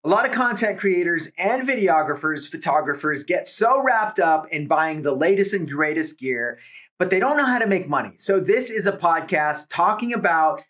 A lot of content creators and videographers, photographers get so wrapped up in buying the latest and greatest gear, but they don't know how to make money. So this is a podcast talking about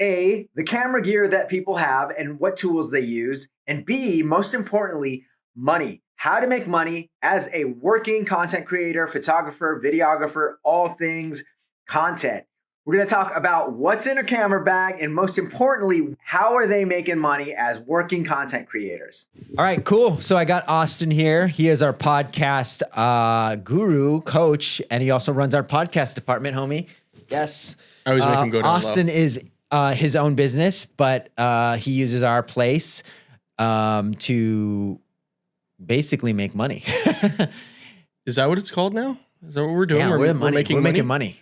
A, the camera gear that people have and what tools they use, and B, most importantly, money. How to make money as a working content creator, photographer, videographer, all things content. We're going to talk about what's in a camera bag and most importantly, how are they making money as working content creators? All right, cool. So I got Austin here. He is our podcast guru, coach, and he also runs our podcast department, homie. Yes. I always make him go down Austin low. Is his own business, but he uses our place to basically make money. Is that what it's called now? Is that what we're doing? Yeah, we're making money.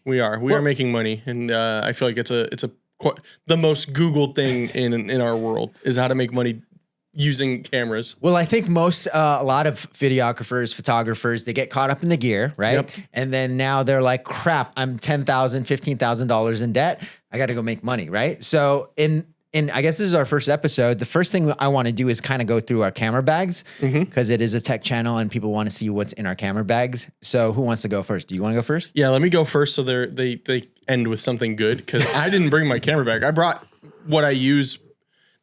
We are making money, and I feel like it's the most Googled thing in our world is how to make money using cameras. Well, I think a lot of videographers, photographers, they get caught up in the gear, right? Yep. And then now they're like, crap, I'm $10,000, $15,000 in debt. I got to go make money, right? So I guess this is our first episode. The first thing I want to do is kind of go through our camera bags because it is a tech channel and people want to see what's in our camera bags. So who wants to go first? Do you want to go first? Yeah, let me go first so they end with something good because I didn't bring my camera bag. I brought what I use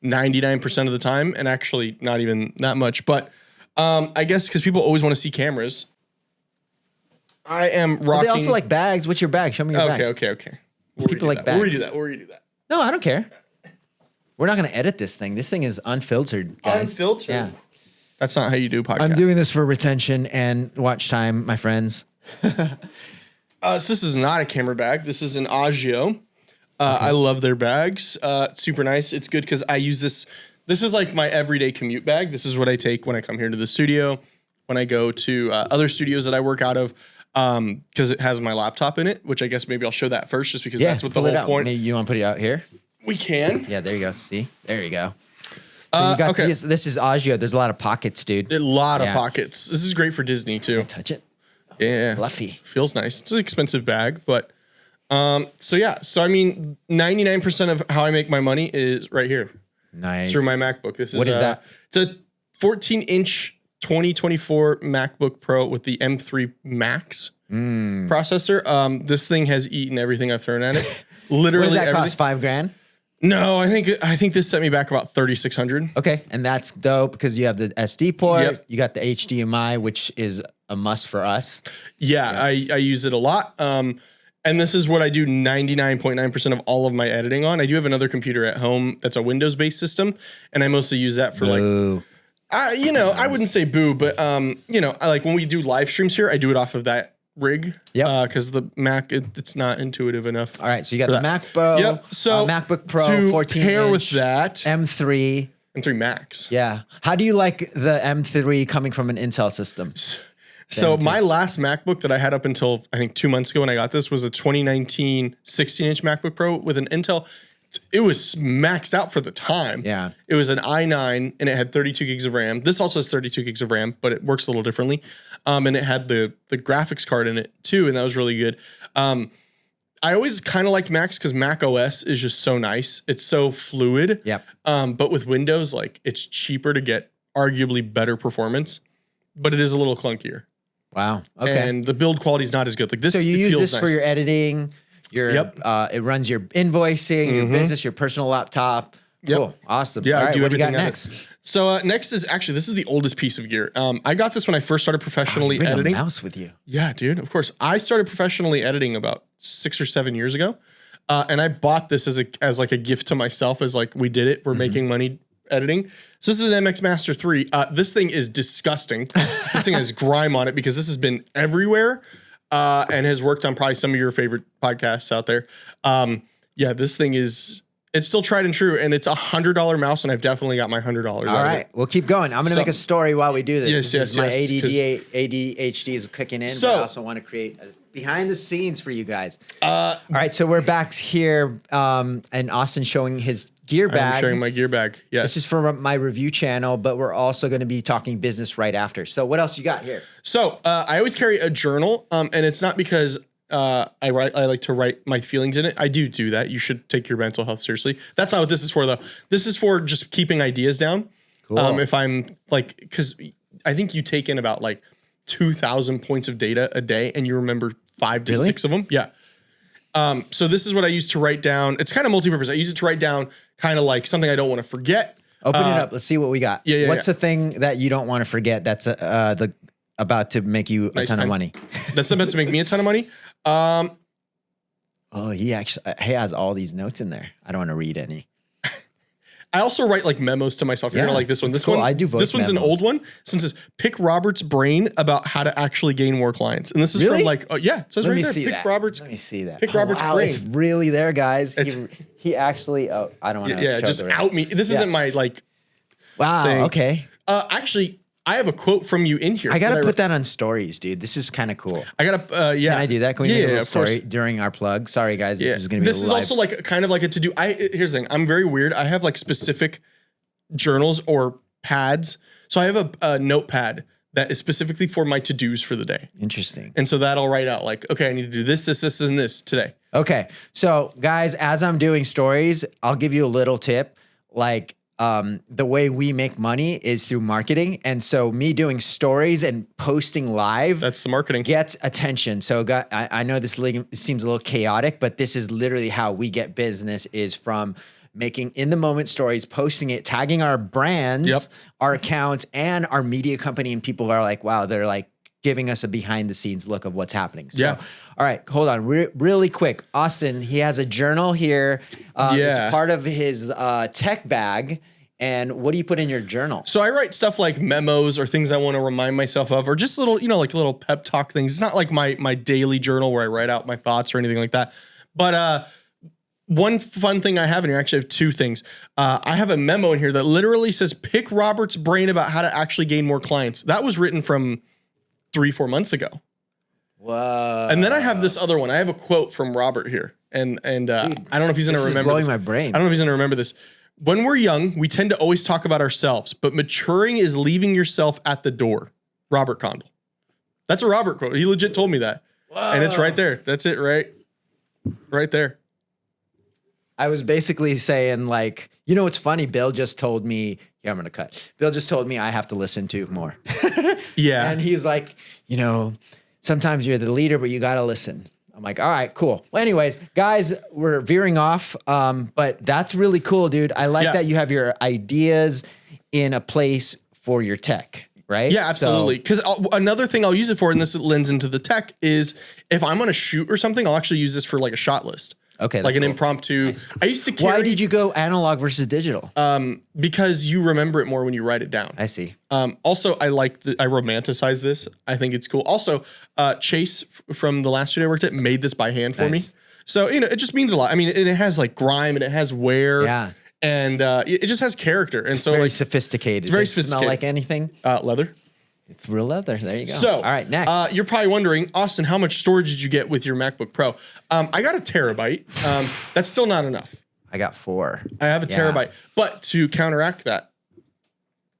99% of the time and actually not even that much. But I guess because people always want to see cameras, I am rocking. But they also like bags. What's your bag? Show me your bag. Okay. We'll People like bags. We'll redo that. No, I don't care. We're not going to edit this thing. This thing is unfiltered, guys. Unfiltered? Yeah. That's not how you do podcasts. I'm doing this for retention and watch time, my friends. So this is not a camera bag. This is an Agio. I love their bags. It's super nice. It's good because I use this. This is like my everyday commute bag. This is what I take when I come here to the studio, when I go to other studios that I work out of, because it has my laptop in it, which I guess maybe I'll show that first just because that's what the whole point. Maybe you want to put it out here? We can. Yeah, there you go. See? There you go. So you got this is Agio. There's a lot of pockets, dude. A lot of pockets. This is great for Disney too. Touch it. Yeah. Fluffy. Feels nice. It's an expensive bag, but so I mean 99% of how I make my money is right here. Nice. It's through my MacBook. What is that? It's a 14-inch 2024 MacBook Pro with the M3 Max processor. This thing has eaten everything I've thrown at it. Literally what does that everything. cost? $5,000? No, I think this set me back about $3,600. Okay, and that's dope because you have the SD port, Yep. you got the HDMI, which is a must for us. Yeah. I use it a lot. And this is what I do 99.9% of all of my editing on. I do have another computer at home that's a Windows-based system, and I mostly use that for I wouldn't say boo, but I like when we do live streams here, I do it off of that rig. Yeah. Because the Mac, it's not intuitive enough. All right, so you got the MacBook, Yep. So MacBook Pro, to 14 pair inch, with that, M3. M3 Max. Yeah. How do you like the M3 coming from an Intel system? So my last MacBook that I had up until I think 2 months ago when I got this was a 2019 16-inch MacBook Pro with an Intel. It was maxed out for the time. Yeah. It was an i9 and it had 32 gigs of RAM. This also has 32 gigs of RAM, but it works a little differently. And it had the graphics card in it too, and that was really good. I always kind of liked Macs because Mac OS is just so nice. It's so fluid. Yep. But with Windows, like it's cheaper to get arguably better performance, but it is a little clunkier. Wow. Okay. And the build quality is not as good. Like this. So you use this nice. for your editing. It runs your invoicing, your business, your personal laptop. Cool. Yep. Awesome. Yeah. All I right, do what do you everything got next? So next is actually, this is the oldest piece of gear. I got this when I first started professionally you bring editing. a mouse with you. Yeah, dude. Of course. I started professionally editing about 6 or 7 years ago. And I bought this as like a gift to myself as like, we did it. We're making money editing. So this is an MX Master 3. This thing is disgusting. This thing has grime on it because this has been everywhere and has worked on probably some of your favorite podcasts out there. This thing it's still tried and true, and it's $100 mouse, and I've definitely got my $100. All right, we'll keep going. I'm going to make a story while we do this. Yes. My ADHD is kicking in, but I also want to create behind the scenes for you guys. All right, so we're back here, and Austin showing his gear bag. I'm showing my gear bag. Yes. This is for my review channel, but we're also going to be talking business right after. So what else you got here? So I always carry a journal, and it's not because I like to write my feelings in it. I do that. You should take your mental health seriously. That's not what this is for, though. This is for just keeping ideas down. Cool. If I'm like, because I think you take in about like 2,000 points of data a day, and you remember 5 to 6 of them. Yeah. So this is what I use to write down. It's kind of multi-purpose. I use it to write down kind of like something I don't want to forget. Open it up. Let's see what we got. Yeah. What's the thing that you don't want to forget that's about to make you a ton of money? That's about to make me a ton of money. Oh, he has all these notes in there. I don't want to read any. I also write like memos to myself. You're gonna like this one. This cool. one, I do voice This one's memos. an old one. This one says, pick Robert's brain about how to actually gain more clients. And this is from like, it says Let right me there. see Pick that. Robert's. Let me see that. Pick Robert's wow, brain. It's really there, guys. He actually. Oh, I don't want to. Yeah, just out me. This isn't my like. Wow. thing. Okay. Actually, I have a quote from you in here. I gotta put that on stories, dude. This is kind of cool. I gotta. Yeah. Can I do that? Can we make a little story during our plug? Sorry, guys. This is gonna be. This is also like kind of like a to do. Here's the thing. I'm very weird. I have like specific journals or pads. So I have a notepad that is specifically for my to-dos for the day. Interesting. And so that'll write out like, okay, I need to do this, and this today. Okay. So guys, as I'm doing stories, I'll give you a little tip. Like the way we make money is through marketing. And so me doing stories and posting live. That's the marketing. Gets attention. So I know this seems a little chaotic, but this is literally how we get business is from making in the moment stories, posting it, tagging our brands, our accounts, and our media company. And people are like, wow, they're like giving us a behind the scenes look of what's happening. So, all right, hold on really quick. Austin, he has a journal here. It's part of his tech bag. And what do you put in your journal? So I write stuff like memos or things I want to remind myself of, or just little, like little pep talk things. It's not like my daily journal where I write out my thoughts or anything like that. But, one fun thing I have in here, actually I have 2 things. I have a memo in here that literally says, pick Robert's brain about how to actually gain more clients. That was written from 3-4 months ago. Whoa. And then I have this other one. I have a quote from Robert here. And dude, I don't know if he's going to remember blowing this. my brain. I don't know if he's going to remember this. When we're young, we tend to always talk about ourselves, but maturing is leaving yourself at the door. Robert Condell. That's a Robert quote. He legit told me that. Whoa. And it's right there. That's it, right there. I was basically saying like, what's funny? Bill just told me, I'm going to cut. Bill just told me I have to listen to more. Yeah. And he's like, sometimes you're the leader, but you got to listen. I'm like, all right, cool. Well, anyways, guys, we're veering off. But that's really cool, dude. I like that you have your ideas in a place for your tech, right? Yeah, absolutely. Because another thing I'll use it for, and this lends into the tech, is if I'm on a shoot or something, I'll actually use this for like a shot list. Okay, like an cool. impromptu. Nice. I used to carry. Why did you go analog versus digital? Because you remember it more when you write it down. I see. Also, I romanticize this. I think it's cool. Also, Chase from the last studio I worked at made this by hand for me. So, it just means a lot. I mean, it has like grime and it has wear. Yeah. And it just has character. And it's so very sophisticated. It's very sophisticated. Smell like anything? Leather. It's real leather. There you go. So, all right, next. You're probably wondering, Austin, how much storage did you get with your MacBook Pro? I got a terabyte. That's still not enough. I got 4. I have a terabyte. But to counteract that,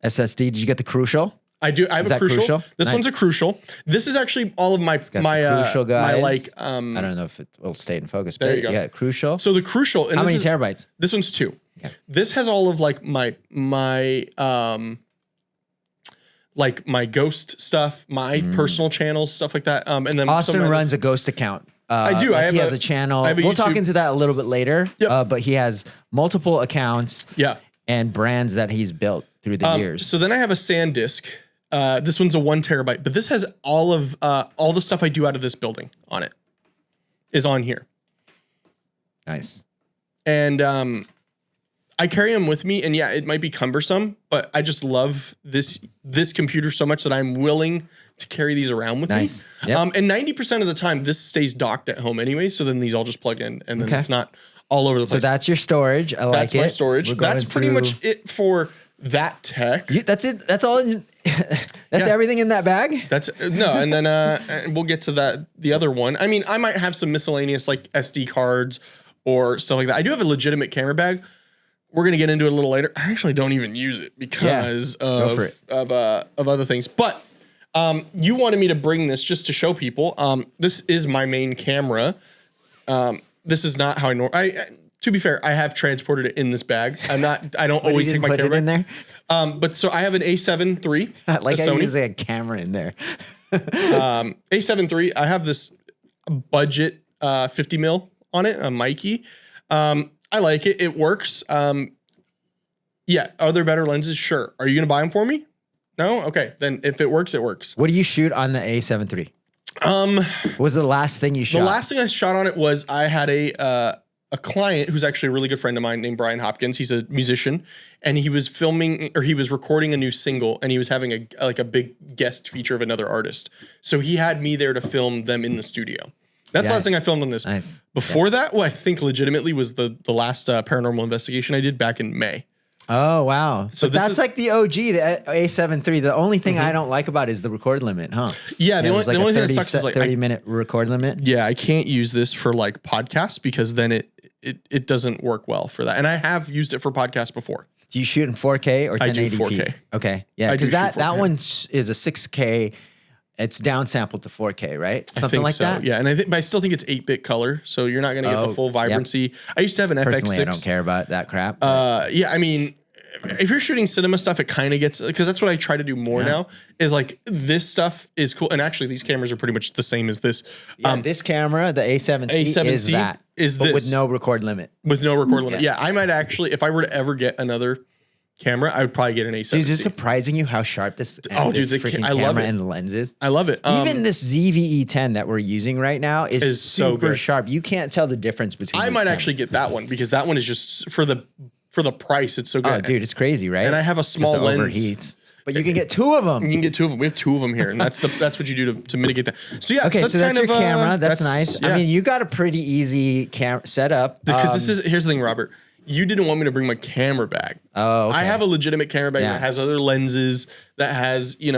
SSD, did you get the Crucial? I do. I have a Crucial. This one's a Crucial. This is actually all of my Crucial, guys. my like. I don't know if it will stay in focus. There but you go. Yeah, Crucial. So the Crucial. And how many terabytes? This one's 2. Okay. This has all of like my like my Ghost stuff, my personal channels, stuff like that. And then Austin runs a Ghost account. I do. He has a channel. We'll talk into that a little bit later. Yep. But he has multiple accounts. Yeah. And brands that he's built through the years. So then I have a SanDisk. This one's a 1 terabyte, but this has all the stuff I do out of this building on it. Is on here. Nice. And I carry them with me, and yeah, it might be cumbersome, but I just love this computer so much that I'm willing to carry these around with me. Yep. And 90% of the time, this stays docked at home anyway, so then these all just plug in, and then it's not all over the place. So that's your storage. I like it. That's my storage. That's pretty much it for that tech. That's it. That's all. That's everything in that bag. That's no, and then we'll get to that. The other one. I mean, I might have some miscellaneous like SD cards or stuff like that. I do have a legitimate camera bag. We're gonna get into it a little later. I actually don't even use it because of other things. But You wanted me to bring this just to show people. This is my main camera. This is not how to be fair, I have transported it in this bag. I don't always take my camera in there. But so I have an A7 III. Like I usually a camera in there. A7 III. I have this budget 50 mil on it, a Mikey. I like it. It works. Yeah. Are there better lenses? Sure. Are you going to buy them for me? No? Okay. Then if it works, it works. What do you shoot on the A7 III? What was the last thing you shot? The last thing I shot on it was I had a client who's actually a really good friend of mine named Brian Hopkins. He's a musician, and he was recording a new single, and he was having a big guest feature of another artist. So he had me there to film them in the studio. That's the last thing I filmed on this. Nice. Before that, what I think legitimately was the last paranormal investigation I did back in May. Oh, wow. So that's like the OG, the A7 III. The only thing I don't like about it is the record limit, huh? Yeah, the only thing that sucks is 30-minute record limit. Yeah, I can't use this for like podcasts because then it doesn't work well for that. And I have used it for podcasts before. Do you shoot in 4K or 1080p? I do 4K. Okay. Yeah, because that one is a 6K. It's downsampled to 4K, right? Something like that? Yeah, and but I still think it's 8-bit color, so you're not going to get the full vibrancy. Yep. I used to have an Personally, FX6. I don't care about that crap. Yeah, I mean, if you're shooting cinema stuff, it kind of gets, because that's what I try to do more now, is like this stuff is cool. And actually, these cameras are pretty much the same as this. This camera, the A7C, is that. But with no record limit. With no record limit. Yeah, I might actually, if I were to ever get another camera, I would probably get an A7C. Dude, is it surprising you how sharp this freaking camera and the lens is? I love it. Even this ZVE10 that we're using right now is super sharp. You can't tell the difference between I might actually get that one because that one is just for the price. It's so good. Oh, dude, it's crazy, right? And I have a small lens. Overheats. But you can get two of them. You can get two of them. We have two of them here, and that's what you do to mitigate that. So yeah, okay, so that's your camera. That's nice. Yeah. I mean, you got a pretty easy setup. Because here's the thing, Robert. You didn't want me to bring my camera bag. Oh, okay. I have a legitimate camera bag that has other lenses, that has, my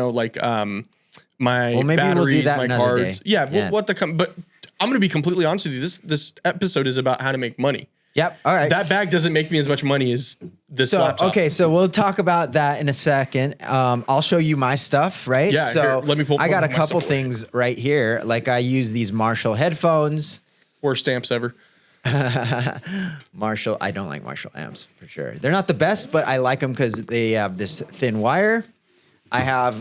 maybe batteries, we'll do that my another cards. day. Yeah, but I'm going to be completely honest with you. This episode is about how to make money. Yep. All right. That bag doesn't make me as much money as this laptop. Okay, so we'll talk about that in a second. I'll show you my stuff, right? Yeah. So here, let me pull. I got a couple things right here. Like I use these Marshall headphones. Worst amps ever. Marshall. I don't like Marshall amps for sure. They're not the best, but I like them because they have this thin wire. I have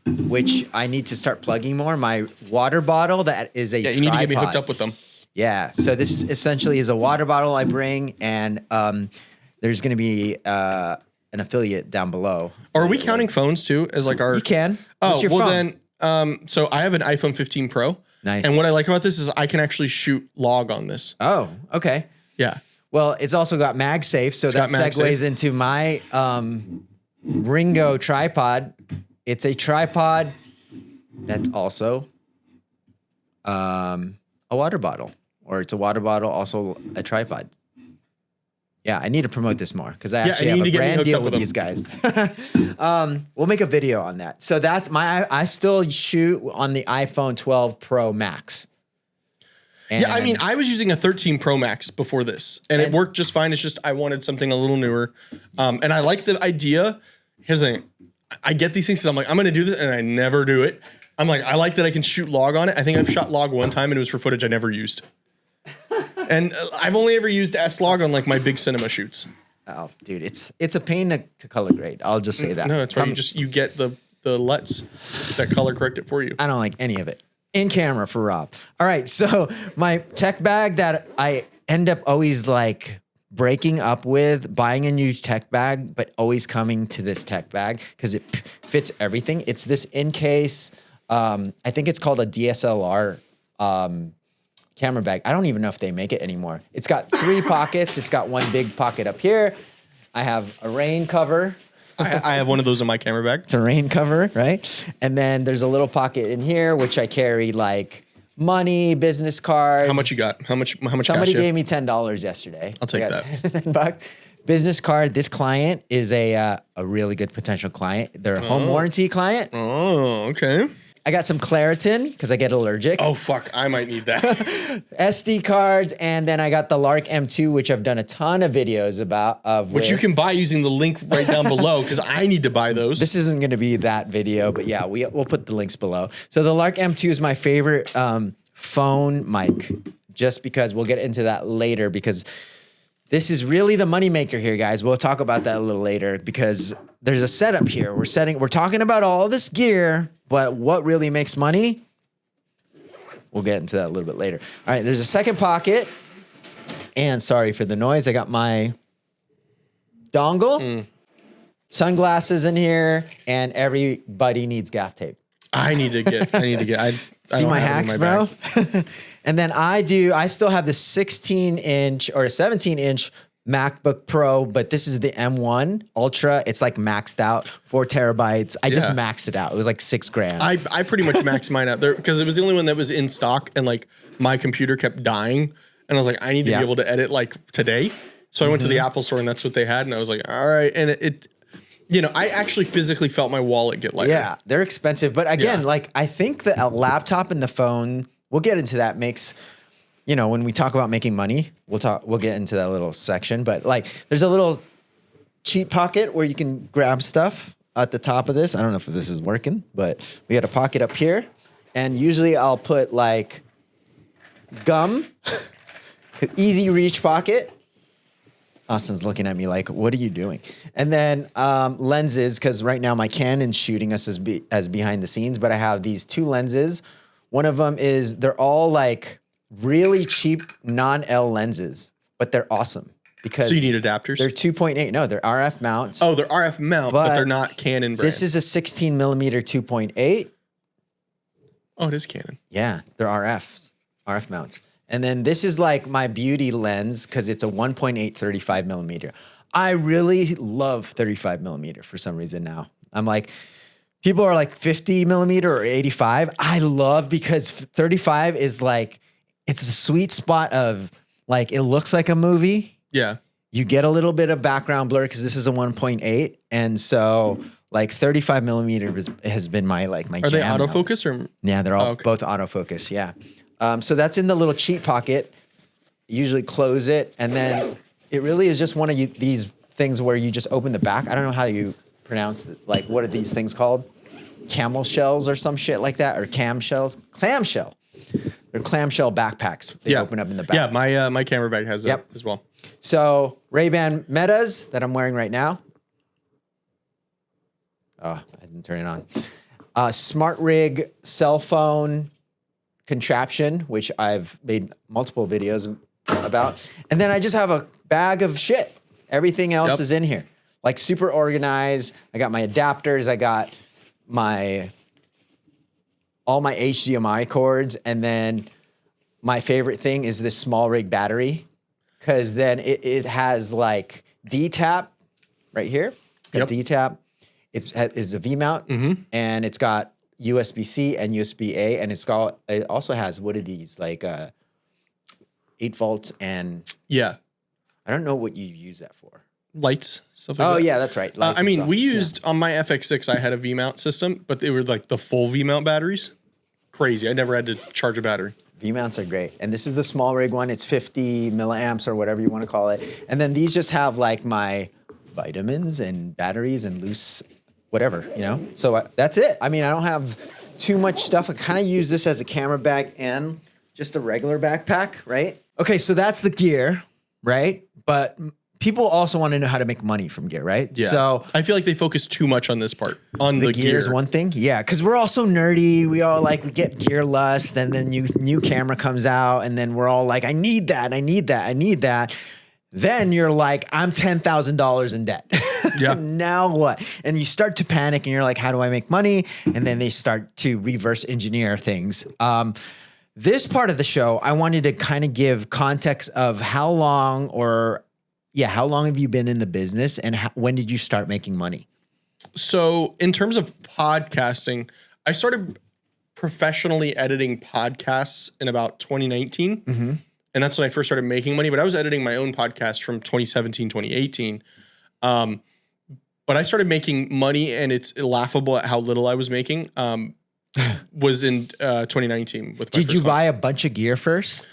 which I need to start plugging more. My water bottle that is a tripod. You need to get me hooked up with them. Yeah. So this essentially is a water bottle I bring, and there's going to be an affiliate down below. Are we counting phones too as like our? You can. What's your phone? Then so I have an iPhone 15 Pro. Nice. And what I like about this is I can actually shoot log on this. Oh, okay. Yeah. Well, it's also got MagSafe, so that segues into my Ringo tripod. It's a tripod that's also a water bottle, or it's a water bottle, also a tripod. Yeah, I need to promote this more because I actually have a brand deal with these guys. We'll make a video on that. So that's I still shoot on the iPhone 12 Pro Max. And yeah, I mean, I was using a 13 Pro Max before this, and it worked just fine. It's just I wanted something a little newer, and I like the idea. Here's the thing: I get these things because I'm like, I'm going to do this, and I never do it. I'm like, I like that I can shoot log on it. I think I've shot log one time, and it was for footage I never used. And I've only ever used S-Log on like my big cinema shoots. Oh, dude, it's a pain to color grade. I'll just say that. No, it's why you get the LUTs that color correct it for you. I don't like any of it. In camera for Rob. All right, so my tech bag that I end up always like breaking up with, buying a new tech bag, but always coming to this tech bag because it fits everything. It's this in case. I think it's called a DSLR. Camera bag. I don't even know if they make it anymore. It's got 3 pockets. It's got one big pocket up here. I have a rain cover. I have one of those in my camera bag. It's a rain cover, right? And then there's a little pocket in here, which I carry like money, business cards. How much you got? How much Somebody cash gave me $10 yesterday. I'll take that. $10. Business card. This client is a really good potential client. They're a home warranty client. Oh, okay. I got some Claritin because I get allergic. Oh, fuck. I might need that. SD cards. And then I got the Lark M2, which I've done a ton of videos about. Which you can buy using the link right down below because I need to buy those. This isn't going to be that video, but yeah, we'll put the links below. So the Lark M2 is my favorite phone mic, just because we'll get into that later, because this is really the moneymaker here, guys. We'll talk about that a little later because there's a setup here. We're talking about all this gear, but what really makes money? We'll get into that a little bit later. All right, there's a second pocket. And sorry for the noise. I got my dongle, sunglasses in here, and everybody needs gaff tape. I need to get. See my hacks, bro? And then I still have the 16-inch or 17-inch MacBook Pro, but this is the M1 Ultra. It's like maxed out, 4 terabytes. I just maxed it out. It was like $6,000. I pretty much maxed mine out there because it was the only one that was in stock, and like my computer kept dying, and I was like, I need to be able to edit like today. So I went to the Apple store, and that's what they had, and I was like, all right, and it I actually physically felt my wallet get lighter. Yeah, they're expensive, but again, like I think that a laptop and the phone, we'll get into that, makes, when we talk about making money, we'll get into that little section, but like there's a little cheat pocket where you can grab stuff at the top of this. I don't know if this is working, but we got a pocket up here, and usually I'll put like gum, easy reach pocket. Austin's looking at me like, what are you doing? And then lenses, because right now my Canon's shooting us as behind the scenes, but I have these 2 lenses. One of them is, they're all like really cheap non-L lenses, but they're awesome. Because so you need adapters? They're 2.8. No, they're RF mounts. Oh, they're RF mount, but they're not Canon brand. This is a 16 millimeter 2.8. Oh, it is Canon. Yeah, they're RF mounts. And then this is like my beauty lens because it's a 1.8 35 millimeter. I really love 35 millimeter for some reason now. I'm like, people are like 50 millimeter or 85. I love because 35 is like, it's a sweet spot of like, it looks like a movie. Yeah. You get a little bit of background blur because this is a 1.8. And so like 35 millimeter has been my jam. Are they autofocus or? Yeah, they're all both autofocus. Yeah. So that's in the little cheat pocket. Usually close it, and then it really is just one of these things where you just open the back. I don't know how you pronounce it. Like, what are these things called? Camel shells or some shit like that, or cam shells? Clamshell. They're clamshell backpacks. They open up in the back. Yeah, my camera bag has that as well. So Ray-Ban Metas that I'm wearing right now. Oh, I didn't turn it on. Smart Rig cell phone contraption, which I've made multiple videos about. And then I just have a bag of shit. Everything else is in here. Like super organized. I got my adapters. I got all my HDMI cords. And then my favorite thing is this small rig battery. Cause then it has like D-tap right here. D-tap. It's a V-mount and it's got USB-C and USB-A, and it also has, what are these, like 8 volts and I don't know what you use that for. Lights, stuff like that. Oh yeah, that's right. I mean, we used on my FX6, I had a V-mount system, but they were like the full V-mount batteries. Crazy. I never had to charge a battery. V-mounts are great. And this is the small rig one. It's 50 milliamps or whatever you want to call it. And then these just have like my vitamins and batteries and loose whatever, So that's it. I mean, I don't have too much stuff. I kind of use this as a camera bag and just a regular backpack, right? Okay, so that's the gear, right? But people also want to know how to make money from gear, right? Yeah. So I feel like they focus too much on this part, on the gear. Is one thing. Yeah, because we're all so nerdy. We all we get gear lust, and then new camera comes out, and then we're all like, I need that, I need that, I need that. Then you're like, I'm $10,000 in debt. Yeah. Now what? And you start to panic and you're like, how do I make money? And then they start to reverse engineer things. This part of the show, I wanted to kind of give context of how long have you been in the business and when did you start making money? So in terms of podcasting, I started professionally editing podcasts in about 2019. Mm-hmm. And that's when I first started making money. But I was editing my own podcast from 2017, 2018. But I started making money, and it's laughable at how little I was making. was in 2019 with my Did first you client. buy a bunch of gear first?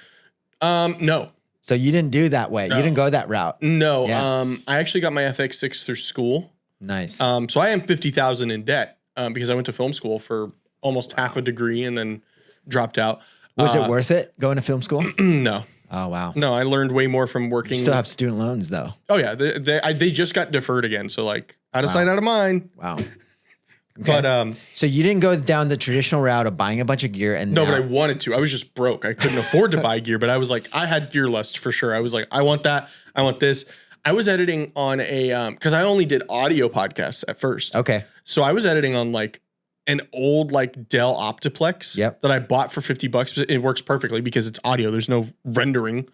No. So you didn't do that way. No. You didn't go that route. No. Yeah. I actually got my FX6 through school. Nice. So I am $50,000 in debt because I went to film school for almost half a degree and then dropped out. Was it worth it going to film school? No. Oh, wow. No, I learned way more from working. You still have student loans though. Oh yeah, they just got deferred again. So like out of sight, out of mind. Wow. Okay. But so you didn't go down the traditional route of buying a bunch of gear and no, now- but I wanted to. I was just broke. I couldn't afford to buy gear, but I was like, I had gear lust for sure. I was like, I want that. I want this. I was editing on a because I only did audio podcasts at first. Okay. So I was editing on like an old like Dell Optiplex that I bought for $50. It works perfectly because it's audio. There's no rendering.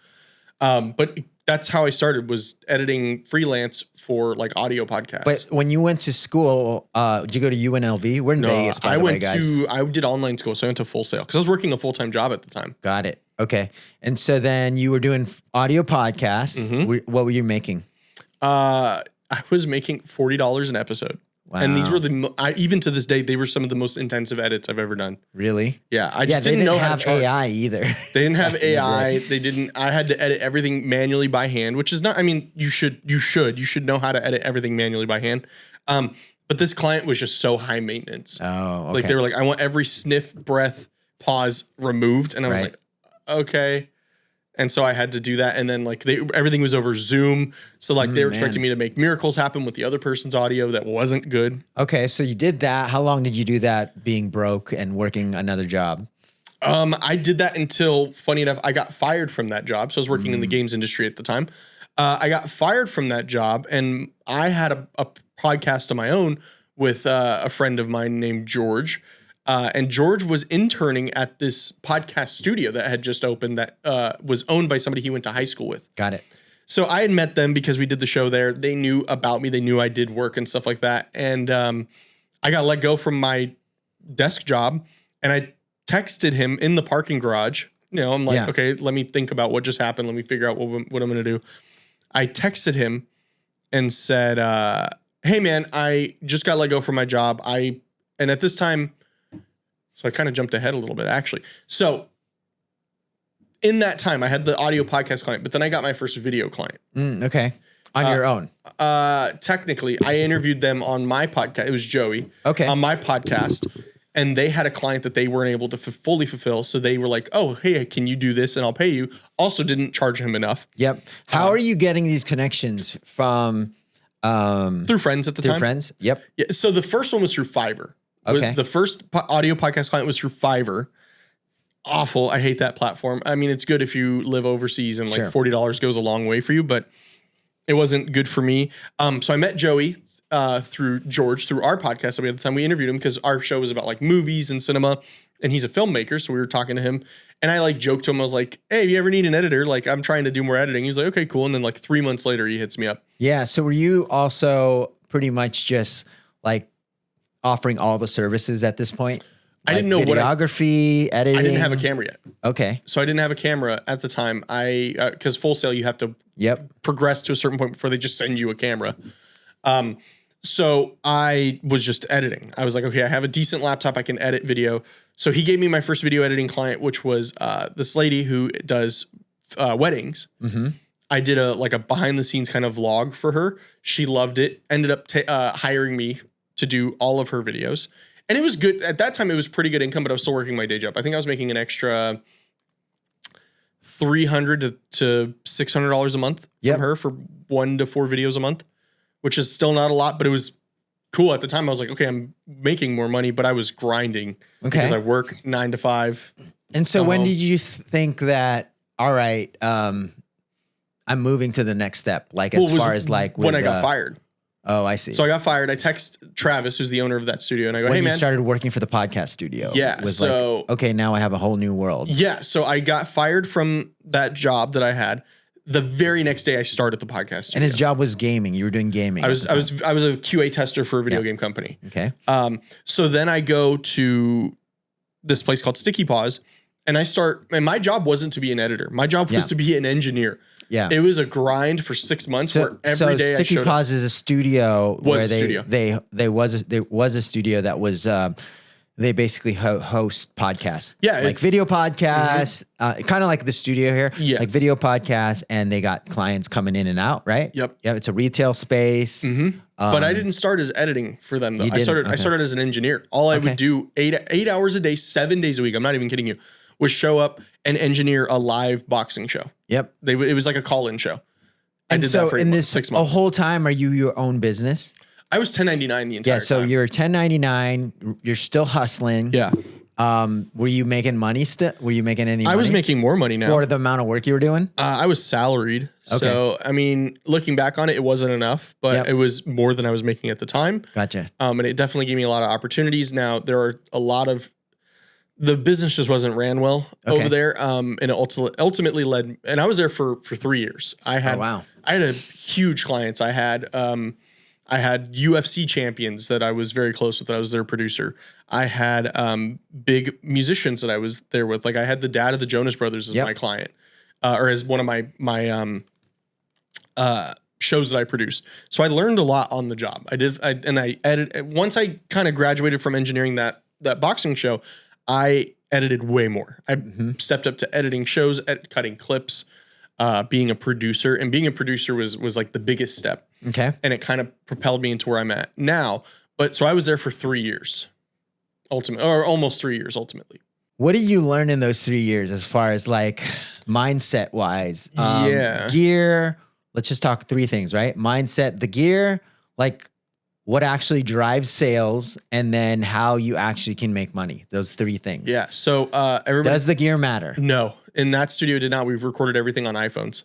But that's how I started, was editing freelance for like audio podcasts. But when you went to school, did you go to UNLV? We're in Vegas, by the way, guys. I did online school, so I went to Full Sail because I was working a full-time job at the time. Got it. Okay. And so then you were doing audio podcasts. What were you making? I was making $40 an episode. Wow. And these were even to this day, they were some of the most intensive edits I've ever done. Really? Yeah. I just didn't know how to charge. AI either. They didn't have AI. They didn't. I had to edit everything manually by hand, which is not. I mean, you should know how to edit everything manually by hand. But this client was just so high maintenance. Oh, okay. Like they were like, I want every sniff, breath, pause removed, and I was like, okay. And so I had to do that, and then like everything was over Zoom, so like they were expecting me to make miracles happen with the other person's audio that wasn't good. Okay, so you did that. How long did you do that, being broke and working another job? I did that until, funny enough, I got fired from that job. So I was working in the games industry at the time. I got fired from that job, and I had a podcast of my own with a friend of mine named George. And George was interning at this podcast studio that had just opened that was owned by somebody he went to high school with. Got it. So I had met them because we did the show there. They knew about me. They knew I did work and stuff like that. And I got let go from my desk job, and I texted him in the parking garage. You know, I'm like, okay, let me think about what just happened. Let me figure out what I'm going to do. I texted him and said, hey man, I just got let go from my job. And at this time, so I kind of jumped ahead a little bit, actually. So in that time, I had the audio podcast client, but then I got my first video client. Okay. On your own? Technically, I interviewed them on my podcast. It was Joey. Okay. On my podcast. And they had a client that they weren't able to fully fulfill. So they were like, oh, hey, can you do this and I'll pay you? Also didn't charge him enough. Yep. How are you getting these connections from? Through friends at the time. Through friends? Yep. Yeah, so the first one was through Fiverr. Okay. The first audio podcast client was through Fiverr. Awful. I hate that platform. I mean, it's good if you live overseas and like $40 goes a long way for you, but it wasn't good for me. So I met Joey through George, through our podcast that we had at the time. We interviewed him because our show was about like movies and cinema, and he's a filmmaker. So we were talking to him, and I like joked to him. I was like, hey, if you ever need an editor, like I'm trying to do more editing. He was like, okay, cool. And then like 3 months later, he hits me up. Yeah. So were you also pretty much just like offering all the services at this point? I didn't know videography, editing. I didn't have a camera yet. Okay. So I didn't have a camera at the time. Because Full Sail, you have to progress to a certain point before they just send you a camera. So I was just editing. I was like, okay, I have a decent laptop. I can edit video. So he gave me my first video editing client, which was this lady who does weddings. Mm-hmm. I did a behind the scenes kind of vlog for her. She loved it. Ended up hiring me to do all of her videos. And it was good. At that time, it was pretty good income, but I was still working my day job. I think I was making an extra $300 to $600 a month from her for 1 to 4 videos a month, which is still not a lot, but it was cool. At the time, I was like, okay, I'm making more money, but I was grinding because I work 9 to 5. And so when did you think that, all right, I'm moving to the next step? Like as far as like when I got fired. Oh, I see. So I got fired. I text Travis, who's the owner of that studio, and I go, hey, man. When you started working for the podcast studio. Yeah. So, like, okay, now I have a whole new world. Yeah. So I got fired from that job that I had. The very next day I started the podcast studio. And his job was gaming. You were doing gaming. I was a QA tester for a video game company. Okay. So then I go to this place called Sticky Paws, and and my job wasn't to be an editor. My job was to be an engineer. Yeah. It was a grind for 6 months where every day Sticky Paws is a studio was where there was a studio that was They basically host podcasts. Yeah, like video podcasts, kind of like the studio here. Yeah. Like video podcasts, and they got clients coming in and out, right? Yep. Yeah, it's a retail space. But I didn't start as editing for them though. You I started didn't? I started as an engineer. All I would do 8 hours a day, 7 days a week, I'm not even kidding you, was show up and engineer a live boxing show. Yep. It was like a call-in show. And did so that for in this 6 a months. whole time, are you your own business? I was 1099 the entire Yeah. So time. you're 1099. You're still hustling. Yeah. Were you making money still? Were you making any money? I was making more money now. for the amount of work you were doing? I was salaried. So, I mean, looking back on it, it wasn't enough, but it was more than I was making at the time. Gotcha. And it definitely gave me a lot of opportunities. Now, there are a lot of, the business just wasn't ran well over there. And it ultimately led, and I was there for 3 years. I had a huge clients. I had UFC champions that I was very close with. I was their producer. I had big musicians that I was there with. Like I had the dad of the Jonas Brothers as my client, or as one of my shows that I produced. So I learned a lot on the job. I edited. Once I kind of graduated from engineering that boxing show, I edited way more. I stepped up to editing shows, cutting clips, being a producer, and being a producer was like the biggest step. Okay. And it kind of propelled me into where I'm at now. But so I was there for 3 years, or almost 3 years ultimately. What did you learn in those 3 years as far as like mindset wise? Gear. Let's just talk 3 things, right? Mindset, the gear, like what actually drives sales, and then how you actually can make money. Those 3 things. Yeah. So everybody, does the gear matter? No. In that studio did not. We've recorded everything on iPhones.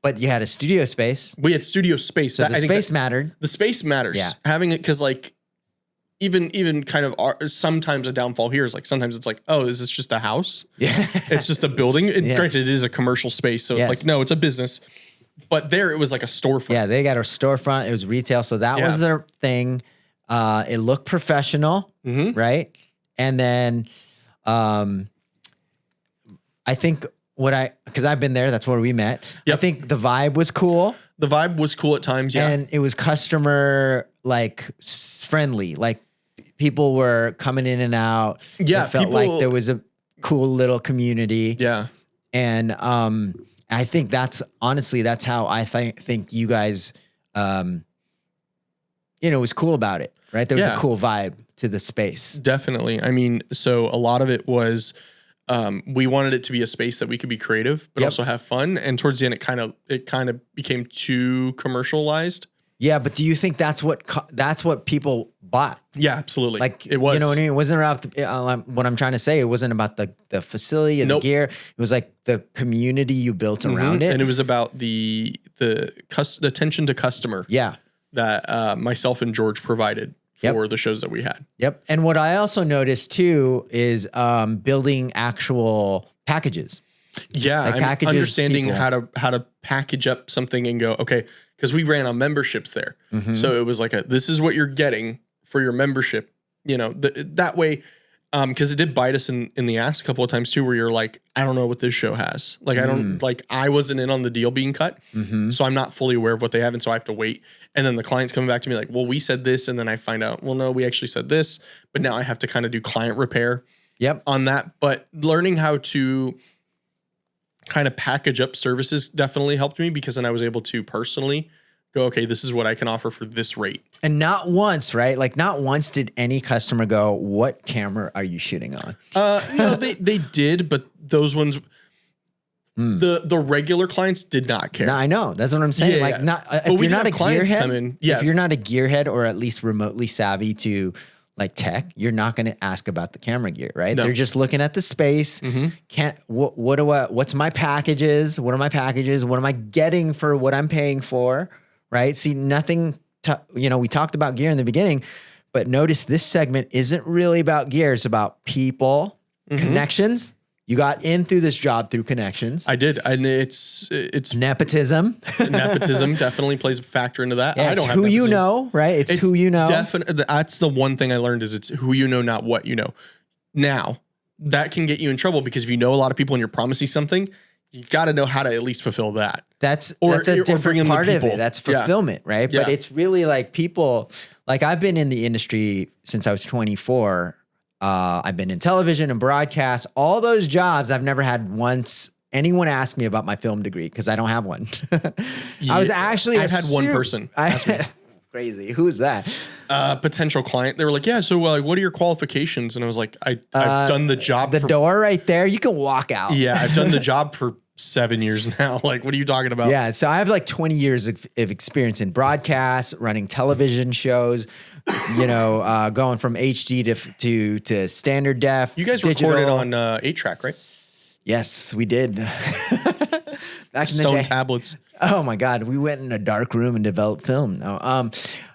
But you had a studio space. We had studio space. So the space mattered. The space matters. Yeah. Having it, because like even kind of sometimes a downfall here is like sometimes it's like, oh, is this just a house? Yeah. It's just a building. Granted, it is a commercial space. So it's like, no, it's a business. But there it was like a storefront. Yeah, they got a storefront. It was retail. So that was their thing. It looked professional, right? And then I think because I've been there, that's where we met. Yep. I think the vibe was cool. The vibe was cool at times, yeah. And it was customer like friendly. Like people were coming in and out. Yeah, it felt like there was a cool little community. Yeah. And I think that's how I think you guys, was cool about it, right? There was a cool vibe to the space. Definitely. I mean, so a lot of it was, we wanted it to be a space that we could be creative, but also have fun. And towards the end, it kind of became too commercialized. Yeah, but do you think that's what people bought? Yeah, absolutely. Like it was. You know what I mean? It wasn't about what I'm trying to say. It wasn't about the facility and the gear. It was like the community you built around it, and it was about the attention to customer. Yeah, that myself and George provided for the shows that we had. Yep. And what I also noticed too is building actual packages. Yeah, like understanding how to package up something and go, okay, because we ran on memberships there. So it was like this is what you're getting for your membership. You know, that way, because it did bite us in the ass a couple of times too, where you're like, I don't know what this show has. Like, I wasn't in on the deal being cut. So I'm not fully aware of what they have. And so I have to wait. And then the client's coming back to me like, well, we said this. And then I find out, well, no, we actually said this. But now I have to kind of do client repair on that. But learning how to kind of package up services definitely helped me, because then I was able to personally go, okay, this is what I can offer for this rate. And not once, right? Like not once did any customer go, what camera are you shooting on? No, they did, but those ones, the regular clients did not care. No, I know. That's what I'm saying. Yeah, like not if you're not a gearhead, yeah. If you're not a gearhead or at least remotely savvy to like tech, you're not going to ask about the camera gear, right? No. They're just looking at the space. What's my packages? What are my packages? What am I getting for what I'm paying for? Right? See, nothing. We talked about gear in the beginning, but notice this segment isn't really about gear. It's about people, connections. You got in through this job through connections. I did. And it's nepotism. Nepotism definitely plays a factor into that. Yeah, I don't have who nepotism. you know, right? It's who you know. That's the one thing I learned is it's who you know, not what you know. Now, that can get you in trouble, because if you know a lot of people and you're promising something, you got to know how to at least fulfill that. That's a different part of it. That's fulfillment, right? But it's really like people, like I've been in the industry since I was 24. I've been in television and broadcast. All those jobs, I've never had once anyone ask me about my film degree because I don't have one. I was actually I've had one person ask me. Crazy. Who is that? Potential client. They were like, yeah, so what are your qualifications? And I was like, I've done the job. The door right there. You can walk out. Yeah, I've done the job for 7 years now. Like, what are you talking about? Yeah, so I have like 20 years of experience in broadcast, running television shows, going from HD to standard def. You guys digital. recorded on 8-track, right? Yes, we did. Back in Stone the day. tablets. Oh my God, we went in a dark room and developed film. No,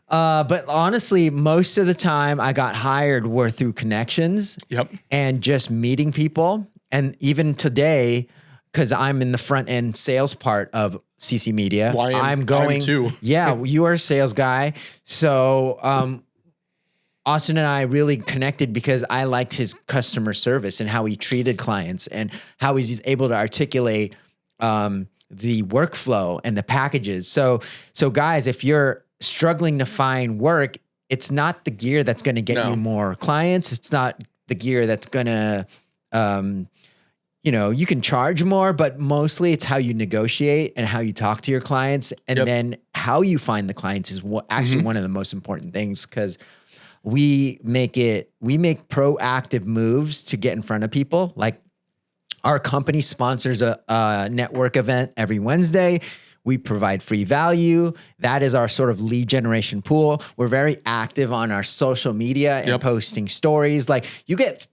but honestly, most of the time I got hired were through connections. Yep. And just meeting people. And even today, because I'm in the front end sales part of CC Media, I'm going too. Yeah, you are a sales guy. So Austin and I really connected because I liked his customer service and how he treated clients and how he's able to articulate the workflow and the packages. So guys, if you're struggling to find work, it's not the gear that's going to get you more clients. It's not the gear that's going to, you can charge more, but mostly it's how you negotiate and how you talk to your clients. And then how you find the clients is actually one of the most important things, because we make proactive moves to get in front of people. Like our company sponsors a network event every Wednesday. We provide free value. That is our sort of lead generation pool. We're very active on our social media and posting stories. Like you get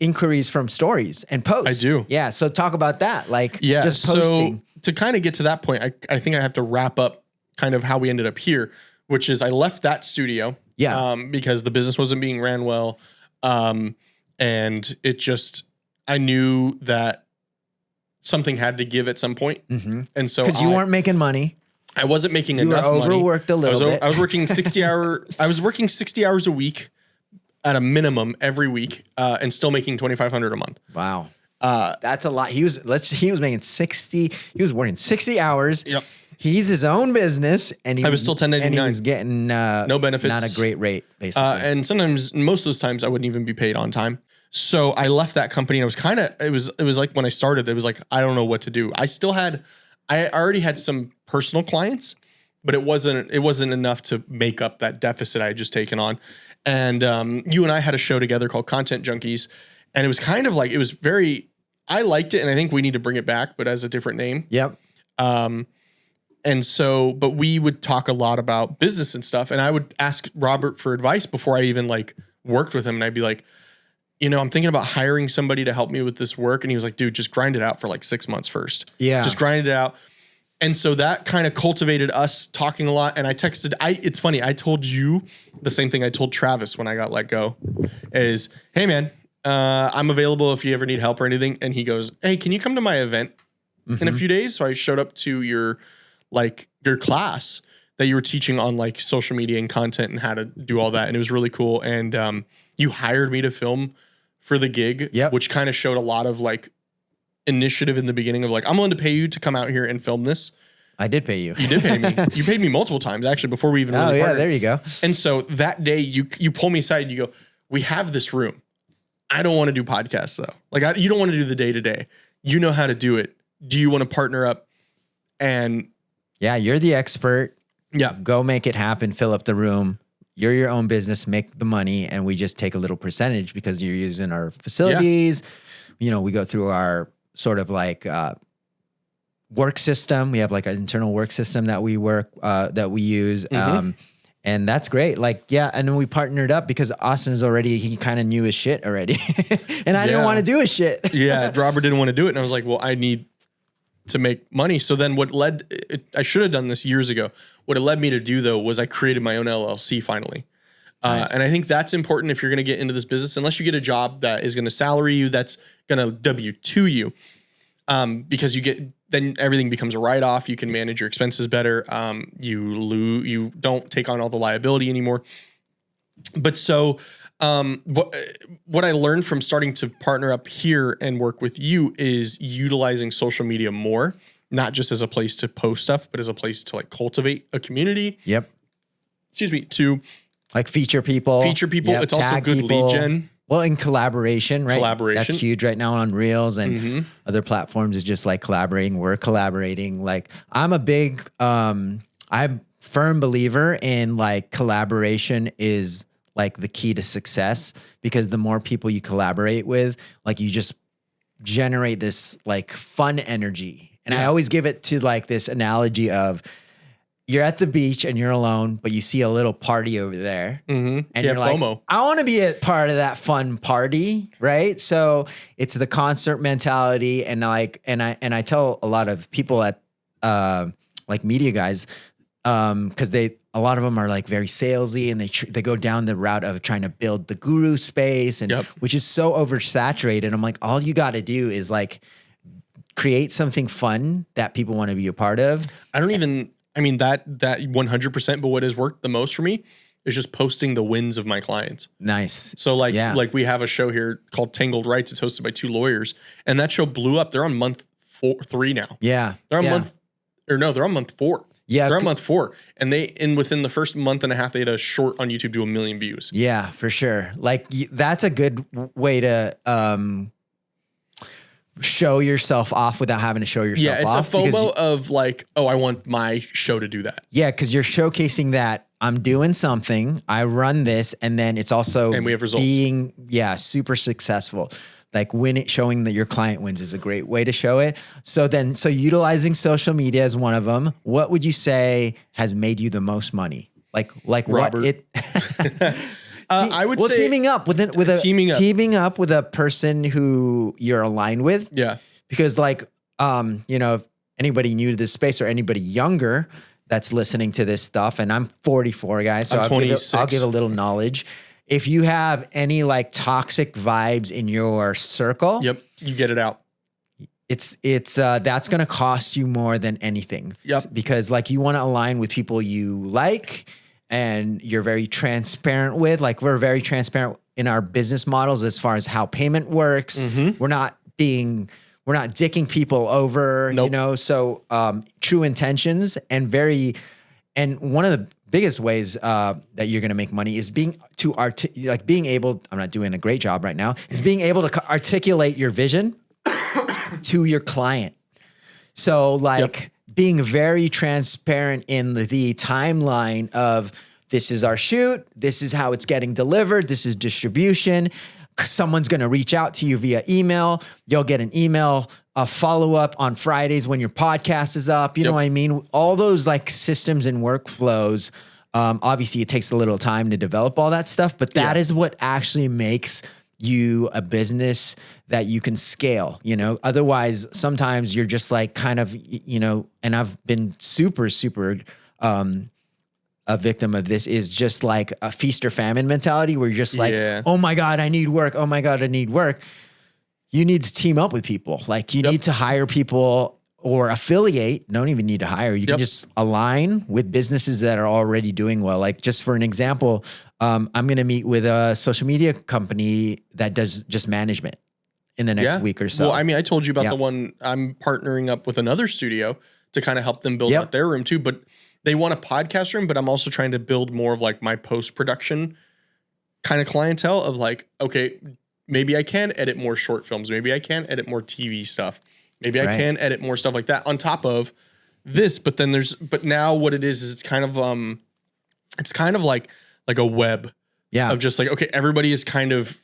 inquiries from stories and posts. I do. Yeah. So talk about that. Like just posting. So to kind of get to that point, I think I have to wrap up kind of how we ended up here, which is I left that studio. Yeah. Because the business wasn't being ran well. And it just, I knew that something had to give at some point. Mm-hmm. And so because you weren't making money. I wasn't making you enough were money. Overworked a little bit. I was working 60 hours a week at a minimum every week, and still making $2,500 a month. Wow. That's a lot. He was making 60. He was working 60 hours. Yep. He's his own business, and I was still 1099. And he was getting no benefits, not a great rate, basically. And sometimes, most of those times, I wouldn't even be paid on time. So I left that company, and it was like when I started, it was like I don't know what to do. I already had some personal clients, but it wasn't enough to make up that deficit I had just taken on. And you and I had a show together called Content Junkies, and it was kind of like I liked it, and I think we need to bring it back, but as a different name. Yep. And so, but we would talk a lot about business and stuff. And I would ask Robert for advice before I even worked with him. And I'd be like, I'm thinking about hiring somebody to help me with this work. And he was like, dude, just grind it out for 6 months first. Yeah. Just grind it out. And so that kind of cultivated us talking a lot. And it's funny. I told you the same thing I told Travis when I got let go is, hey man, I'm available if you ever need help or anything. And he goes, hey, can you come to my event in a few days? So I showed up to your class that you were teaching on social media and content and how to do all that. And it was really cool. And you hired me to film for the gig, which kind of showed a lot of initiative in the beginning of I'm willing to pay you to come out here and film this. I did pay you. You did pay me. You paid me multiple times actually before we even really partnered. There you go. And so that day you pull me aside and you go, we have this room. I don't want to do podcasts though. You don't want to do the day to day. You know how to do it. Do you want to partner up? And yeah, you're the expert. Yeah. Go make it happen. Fill up the room. You're your own business. Make the money. And we just take a little percentage because you're using our facilities. Yeah. We go through our sort of work system. We have an internal work system that we use. Mm-hmm. And that's great. And then we partnered up because he kind of knew his shit already. And I didn't want to do his shit. Yeah. Robert didn't want to do it. And I was like, well, I need to make money. So then I should have done this years ago. What it led me to do though, was I created my own LLC finally. Nice. And I think that's important if you're going to get into this business, unless you get a job that is going to salary you, that's going to W-2 you. Because then everything becomes a write-off. You can manage your expenses better. You don't take on all the liability anymore. But so, what I learned from starting to partner up here and work with you is utilizing social media more, not just as a place to post stuff, but as a place to cultivate a community. Yep. Excuse me. To feature people. Yep, it's also good lead gen. Well, in collaboration, right? Collaboration. That's huge right now on Reels and other platforms is just like collaborating. We're collaborating. Like I'm I'm a firm believer in like collaboration is like the key to success, because the more people you collaborate with, like you just generate this like fun energy. And I always give it to like this analogy of you're at the beach and you're alone, but you see a little party over there. And you're like, FOMO. I want to be a part of that fun party. Right. So it's the concert mentality. And like, and I tell a lot of people at, like media guys, cause a lot of them are like very salesy and they go down the route of trying to build the guru space and which is so oversaturated. I'm like, all you got to do is like create something fun that people want to be a part of. I mean, that 100%, but what has worked the most for me is just posting the wins of my clients. Nice. So like we have a show here called Tangled Rights. It's hosted by 2 lawyers, and that show blew up. They're on month 3 now. Yeah. They're on month 4. Yeah. They're on month 4. And within the first month and a half, they had a short on YouTube do 1 million views. Yeah, for sure. Like that's a good way to, show yourself off without having to show yourself off. Yeah, it's a FOMO of like, oh, I want my show to do that. Yeah, because you're showcasing that I'm doing something, I run this, and then it's also and we have results. Being super successful. Like showing that your client wins is a great way to show it. So utilizing social media as one of them, what would you say has made you the most money? Like Robert. I would say teaming up with a person who you're aligned with. Yeah. Because like, if anybody new to this space or anybody younger that's listening to this stuff, and I'm 44 guys, so I'll give a little knowledge. If you have any like toxic vibes in your circle, yep, you get it out. It's that's going to cost you more than anything. Yep. Because like you want to align with people you like, and you're very transparent with, like we're very transparent in our business models as far as how payment works. We're not dicking people over, so true intentions and one of the biggest ways that you're going to make money is being able, I'm not doing a great job right now, is being able to articulate your vision to your client. So being very transparent in the timeline of this is our shoot, this is how it's getting delivered, this is distribution. Someone's going to reach out to you via email. You'll get an email, a follow-up on Fridays when your podcast is up. You know what I mean? All those like systems and workflows. Obviously it takes a little time to develop all that stuff, but that is what actually makes you a business that you can scale, otherwise sometimes you're just like kind of, and I've been super, a victim of this, is just like a feast or famine mentality where you're just like, oh my God, I need work. Oh my God, I need work. You need to team up with people. Like you need to hire people or affiliate. Don't even need to hire. You can just align with businesses that are already doing well. Like just for an example, I'm going to meet with a social media company that does just management in the next week or so. Well, I mean, I told you about the one I'm partnering up with another studio to kind of help them build out their room too, but they want a podcast room, but I'm also trying to build more of like my post-production kind of clientele of like, okay, maybe I can edit more short films. Maybe I can edit more TV stuff. Maybe I can edit more stuff like that on top of this. But then but now what it is it's kind of like a web of just like, okay, everybody is kind of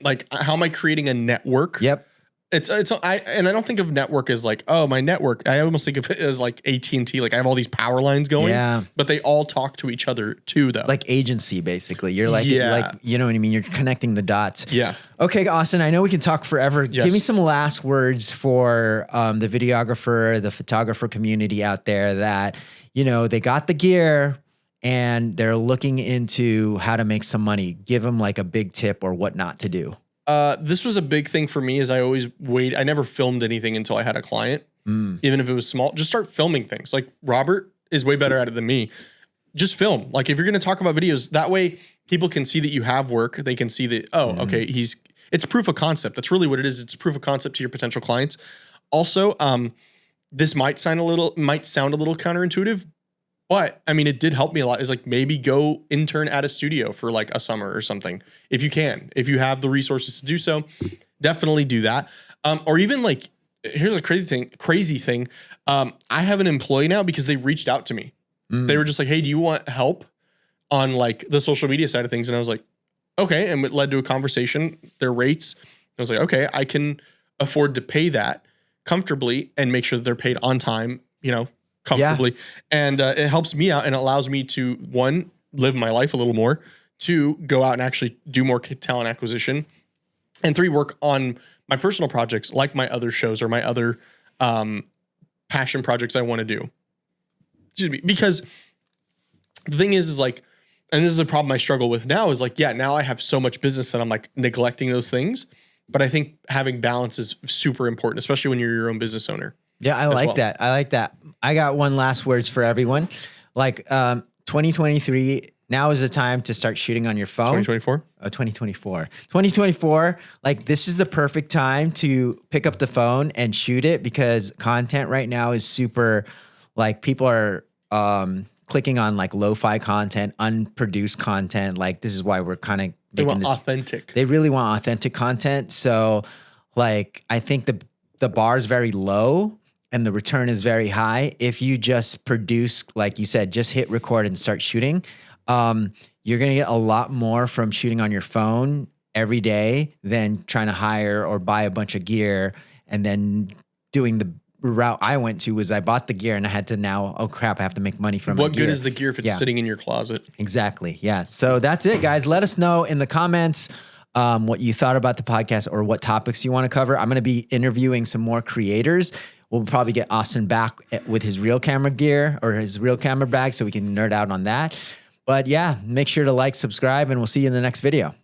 like, how am I creating a network? Yep. I don't think of network as like, oh, my network. I almost think of it as like AT&T. Like I have all these power lines going, but they all talk to each other too, though. Like agency, basically. You're like, you know what I mean? You're connecting the dots. Yeah. Okay, Austin, I know we can talk forever. Yes. Give me some last words for the videographer, the photographer community out there that, they got the gear and they're looking into how to make some money. Give them like a big tip or what not to do. This was a big thing for me, is I always I never filmed anything until I had a client, even if it was small. Just start filming things. Like Robert is way better at it than me. Just film. Like if you're going to talk about videos, that way people can see that you have work. They can see that, okay, it's proof of concept. That's really what it is. It's proof of concept to your potential clients. Also, this might sound a little counterintuitive, But I mean, it did help me a lot. Is like maybe go intern at a studio for like a summer or something. If you can, if you have the resources to do so, definitely do that. Or even like, here's a crazy thing. I have an employee now because they reached out to me. They were just like, hey, do you want help on like the social media side of things? And I was like, okay. And it led to a conversation, their rates. I was like, okay, I can afford to pay that comfortably and make sure that they're paid on time, comfortably. Yeah. And it helps me out and allows me to, one, live my life a little more, two, go out and actually do more talent acquisition, and three, work on my personal projects like my other shows or my other passion projects I want to do. Excuse me. Because the thing is like, and this is a problem I struggle with now is like, yeah, now I have so much business that I'm like neglecting those things. But I think having balance is super important, especially when you're your own business owner. Yeah, I like that. I like that. I got one last words for everyone. Like 2023, now is the time to start shooting on your phone. 2024? 2024. 2024, like this is the perfect time to pick up the phone and shoot it because content right now is super, like people are clicking on like lo-fi content, unproduced content. Like this is why we're kind of they want authentic. They really want authentic content. So like I think the bar is very low and the return is very high. If you just produce, like you said, just hit record and start shooting, you're going to get a lot more from shooting on your phone every day than trying to hire or buy a bunch of gear and then doing the route I went to was I bought the gear and I had to now, oh crap, I have to make money from what good is the gear if it's sitting in your closet? Exactly. Yeah. So that's it, guys. Let us know in the comments what you thought about the podcast or what topics you want to cover. I'm going to be interviewing some more creators. We'll probably get Austin back with his real camera gear or his real camera bag so we can nerd out on that. But yeah, make sure to like, subscribe, and we'll see you in the next video.